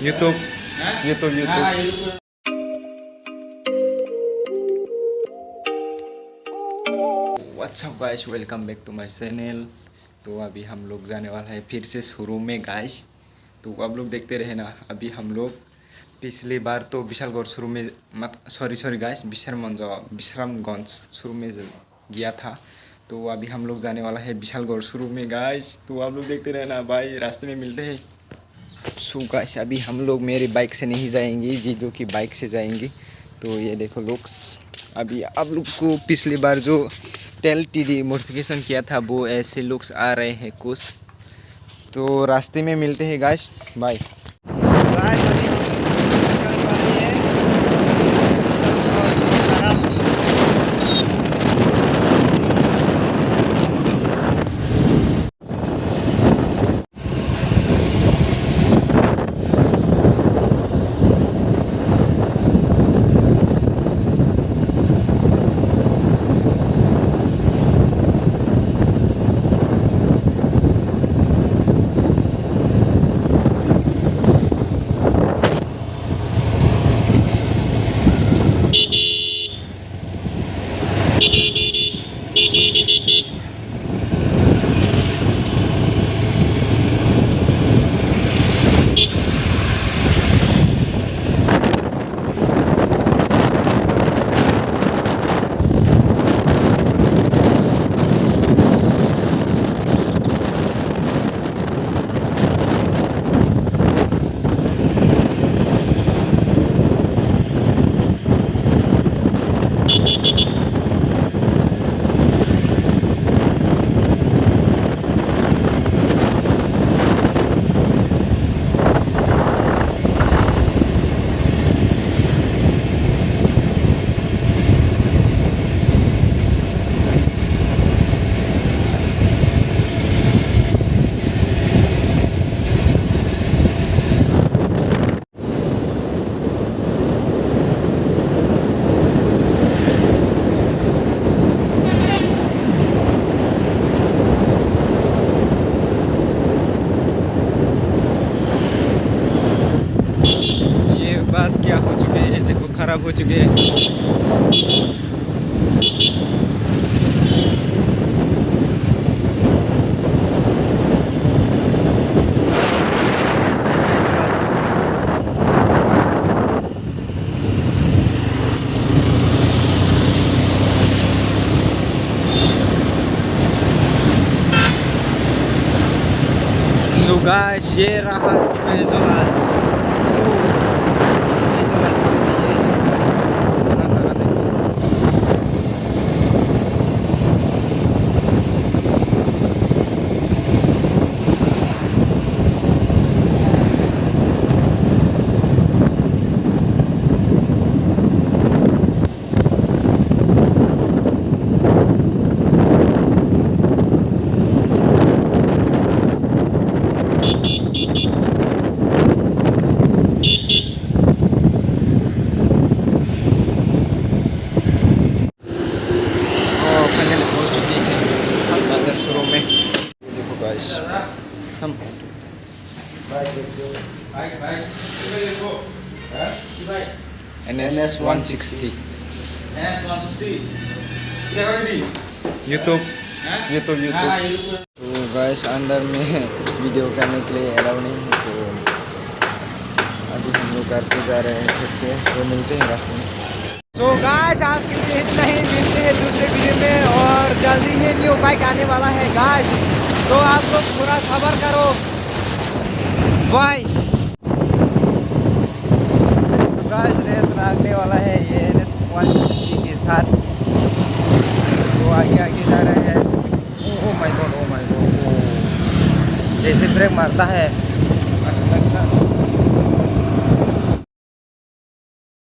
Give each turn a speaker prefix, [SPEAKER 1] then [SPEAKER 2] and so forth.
[SPEAKER 1] YouTube, YouTube, YouTube. What's up guys, welcome back to my channel. तो अभी हम लोग जाने वाला है फिर से शोरूम में गाइस। तो आप लोग देखते रहे ना। अभी हम लोग पिछली बार तो विशालगढ़ शोरूम में सॉरी गाइस, विश्रामगंज शोरूम में गया था। तो अभी हम लोग जाने वाला है विशालगढ़ शोरूम में गाइस। तो आप लोग देखते रहे ना भाई, रास्ते में मिलते हैं। सो गाइस, अभी हम लोग मेरी बाइक से नहीं जाएंगे, जीजू की बाइक से जाएंगे। तो ये देखो लोग, अभी आप लोग को पिछली बार जो टेल टी मॉडिफिकेशन किया था वो ऐसे लुक्स आ रहे हैं कुछ। तो रास्ते में मिलते हैं गाइस, बाय। बस क्या हो चुके हैं, देखो खराब हो चुके हैं। सो गाइस, ये रहा शोरूम में। देखो गाइस, हम NS 160 यूट्यूब। तो गाइस, अंदर में वीडियो करने के लिए अलाउ नहीं है। तो अभी हम लोग घर पे जा रहे हैं फिर से, तो मिलते हैं रास्ते में। सो गाइस, आज के लिए इतना ही, मिलते हैं दूसरे वीडियो में। और जल्दी ही न्यू बाइक आने वाला है गाइस, तो आप लोग पूरा सब्र करो। बाय। सो गाइस, रेस लागने वाला है ये NS 160 के साथ। तो आगे आगे जा रहे हैं। ओ माय गॉड, जैसे ब्रेक मारता है अच्छा।